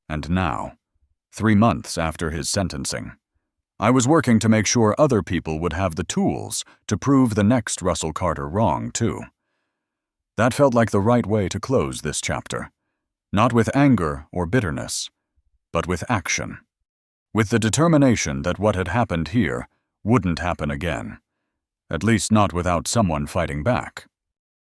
And now, 3 months after his sentencing, I was working to make sure other people would have the tools to prove the next Russell Carter wrong, too. That felt like the right way to close this chapter. Not with anger or bitterness, but with action. With the determination that what had happened here wouldn't happen again. At least not without someone fighting back.